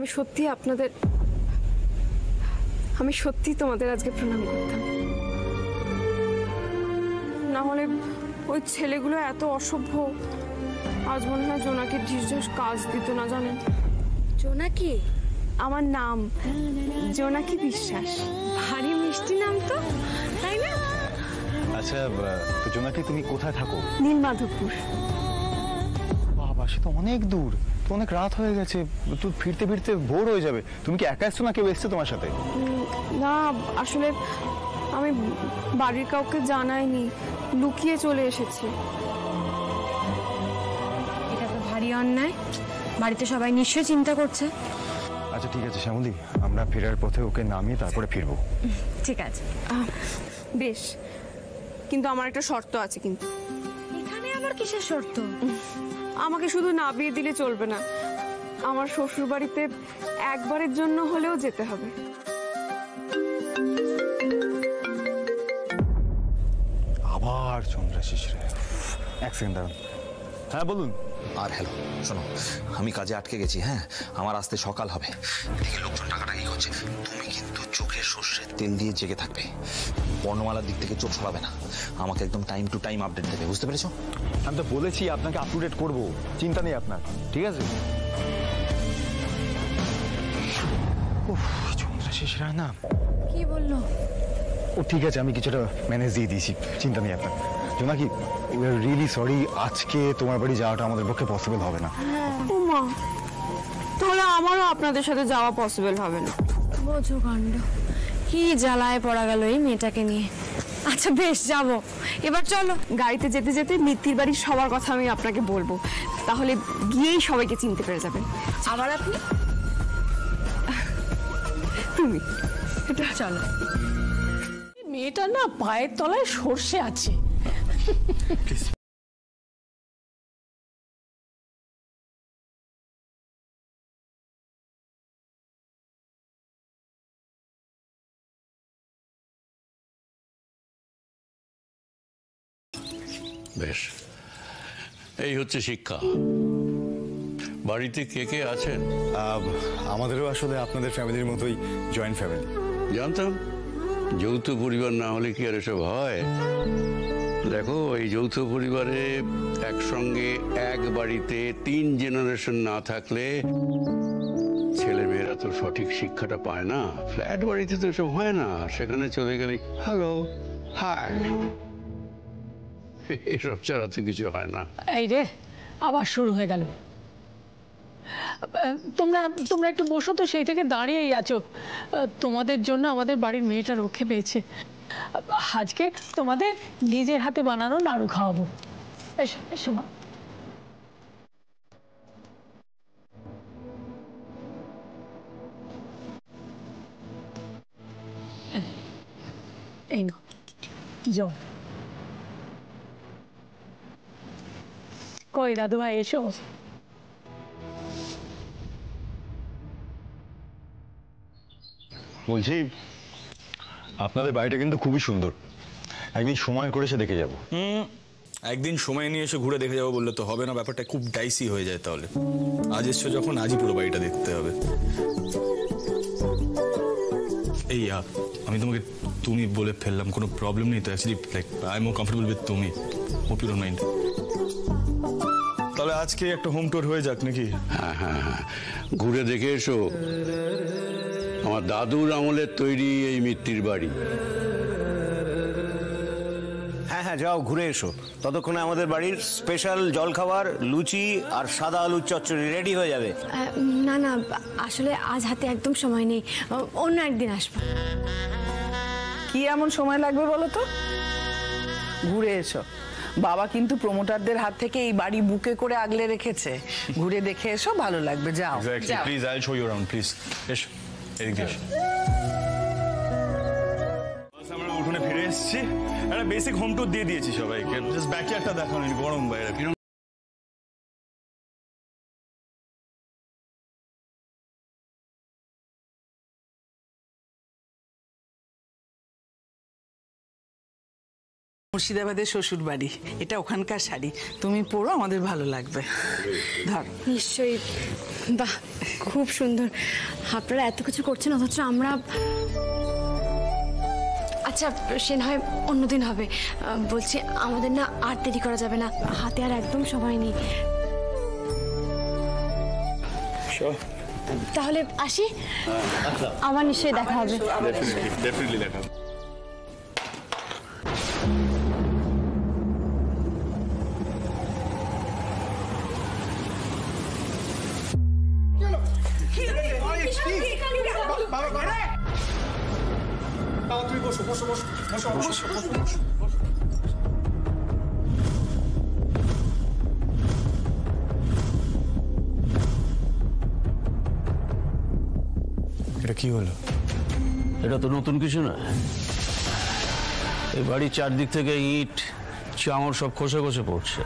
আমি সত্যি তোমাদের আজকে প্রণাম করতাম। না হলে ওই ছেলেগুলো এত অসভ্য, আজ মনে হয় জোনাকি ঢিস কাজ দিত না, জানেন? জোনাকি? আমার নাম জোনাকি বিশ্বাস। ভারী মিষ্টি নাম তো, তাই না? আচ্ছা জোনাকি, তুমি কোথায় থাকো? নীলমাধবপুর। বাবা, সে তো অনেক দূর, তো অনেক রাত হয়ে গেছে, তো ফিরতে ফিরতে ভোর হয়ে যাবে। তুমি কি একা এসছো না কেউ এসছে তোমার সাথে? না, আসলে আমি বাড়ির কাউকে জানাইনি, লুকিয়ে চলে এসেছি। এটা তো ভারী অন্যায়, বাড়িতে সবাই নিশ্চয়ই চিন্তা করছে। আচ্ছা ঠিক আছে শ্যামলী, আমরা ফেরার পথে ওকে নামিয়ে তারপরে ফিরবো। ঠিক আছে, বেশ, কিন্তু আমার একটা শর্ত আছে। কিন্তু এখানে আবার কিসের শর্ত? আমাকে শুধু নামিয়ে দিলে চলবে না, আমার শ্বশুর বাড়িতে একবারের জন্য হলেও যেতে হবে। আবার চন্দ্রাশিস রে, এক সেকেন্ড দাঁড়ান। হ্যাঁ বলুন। আর হ্যালো, শোনো, আমি কাজে আটকে গেছি। হ্যাঁ, আমার আসতে সকাল হবে, এদিকে লোকজন টাকাটাকি করছে। তুমি কিন্তু চোখে সর্ষের তেল দিয়ে জেগে থাকবে, বর্ণমালার দিক থেকে চোখ সরাবে না, আমাকে একদম টাইম টু টাইম আপডেট দেবে, বুঝতে পেরেছো? আমি তো বলেছি আপনাকে আপ টু ডেট করবো, চিন্তা নেই আপনার, ঠিক আছে? চন্দ্রাশিস রায় না? কি বললো? ও ঠিক আছে, আমি কিছুটা ম্যানেজ দিয়ে দিয়েছি, চিন্তা নেই আপনার। জোনাকি, উই আর রিয়েলি সরি, আজকে তোমার বাড়ি যাওয়াটা আমাদের পক্ষে পসিবল হবে না। ওমা, তাহলে আমারও আপনাদের সাথে যাওয়া পসিবল হবে না। বোঝো কাণ্ড, কি জ্বালায় পড়া গেল এই মেয়েটাকে নিয়ে। আচ্ছা বেশ, যাব, এবার চলো। গাড়িতে যেতে যেতে মিত্তির বাড়ির সবার কথা আমি আপনাকে বলবো, তাহলে গিয়েই সবাইকে চিনতে পেরে যাবেন। আবার আপনি? তুমি চলো। মেয়েটা না পায়ের তলায় সর্ষে আছে। বেশ, এই হচ্ছে শিক্ষা। বাড়িতে কে কে আছেন? আমাদেরও আসলে আপনাদের ফ্যামিলির মতোই জয়েন্ট ফ্যামিলি। জানতাম, যৌথ পরিবার না হলে কি আর এসব হয়? দেখো, এই যৌথ পরিবারে একসঙ্গে এক বাড়িতে 3 জেনারেশন না থাকলে ছেলে মেয়েরা তো সঠিক শিক্ষাটা পায় না। ফ্ল্যাট বাড়িতে তো এসব হয় না, সেখানে চলে গেলে হ্যালো হাই, এসব ছাড়াতে কিছু হয় না। এই রে, আবার শুরু হয়ে গেল। তোমরা একটু বসো তো, সেই থেকে দাঁড়িয়েই আছো। তোমাদের জন্য আমাদের বাড়ির মেয়েটা রক্ষে পেয়েছে। আজকে তোমাদের নিজের হাতে বানানো নাড়ু খাওয়াবো। এসো এসো মা। এই নাও জল। কই দাদু ভাই, এসো। বলছি, আপনাদের বাড়িটা কিন্তু খুবই সুন্দর, একদিন সময় করে এসে দেখে যাব। একদিন সময় নিয়ে এসে ঘুরে দেখে যাবো বললে তো হবে না, ব্যাপারটা খুব ডাইসি হয়ে যায়। তাহলে আজ এসছো যখন, আজই পুরো বাড়িটা দেখতে হবে। এই আমি তোমাকে তুমি বলে ফেললাম, কোনো প্রবলেম নেই তো? Actually like I am more comfortable with তুমি, হোপ ইউ ডোন্ট মাইন্ড। তাহলে আজকে একটা হোম ট্যুর হয়ে যাক নাকি? হ্যাঁ হ্যাঁ হ্যাঁ, ঘুরে দেখে এসো। আমার দাদুর আমলের তৈরি এই মিত্তির বাড়ি। হ্যাঁ হ্যাঁ, যাও ঘুরে এসো। ততক্ষণে আমাদের বাড়ির স্পেশাল জলখাবার লুচি আর সাদা আলুর চচ্চড়ি রেডি হয়ে যাবে। না না, আসলে আজ হাতে একদম সময় নেই, অন্য একদিন আসবো। কি এমন সময় লাগবে বলো তো? ঘুরে এসো। বাবা কিন্তু প্রমোটারদের হাত থেকে এই বাড়ি বুকে করে আগলে রেখেছে। ঘুরে দেখে এসো, ভালো লাগবে। যাও। Please, I will show you around, please. এসো, এদিক দিয়ে এসো। আমরা উঠোনে ফিরে এসেছি, একটা বেসিক হোম ট্যুর দিয়ে দিয়েছি সবাইকে। জাস্ট ব্যাকইয়ার্ডটা দেখানো, গরম বাইরে। মুর্শিদাবাদের শ্বশুর বাড়ি, এটা ওখানকার শাড়ি, তুমি পরো, আমাদের ভালো লাগবে। ধর। নিশ্চয়ই। বাহ, খুব সুন্দর। আপনারা এত কিছু করছেন অথচ আমরা। আচ্ছা সে না হয় অন্যদিন হবে। বলছি আমাদের না আর দেরি করা যাবে না, হাতে আর একদম সময় নেই। তাহলে আসি, আমার নিশ্চয়ই দেখা হবে। ডেফিনেটলি দেখা হবে। এটা কি হলো? এটা তো নতুন কিছু না। এই বাড়ির চারদিক থেকে ইট চাঙড় সব খসে খসে পড়ছে,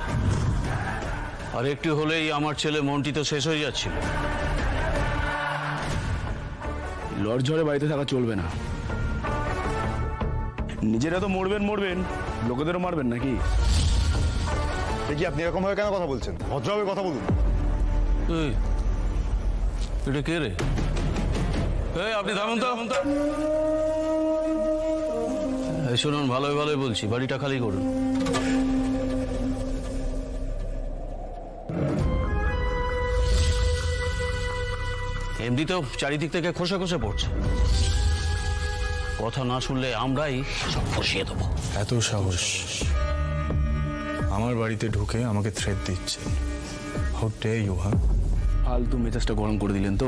আর একটু হলেই আমার ছেলে মন্টি তো শেষ হয়ে যাচ্ছিল। লড় ঝড়ে বাড়িতে থাকা চলবে না। নিজেরা তো মরবেন, লোকেদেরও মারবেন নাকি? কি আপনি এরকম ভাবে কেন কথা বলছেন? ভদ্রভাবে কথা বলুন। এটা কে রে? আপনি থামুন তো। শুনুন, ভালোই ভালোই বলছি, বাড়িটা খালি করুন। এমনিতেও চারিদিক থেকে খসে খসে পড়ছে, কথা না শুনলে আমরাই সব খসিয়ে দেবো। এত সাহস আমার বাড়িতে ঢুকে আমাকে থ্রেট দিচ্ছে? How dare you! ফালতু মেজাজটা গরম করে দিলেন তো।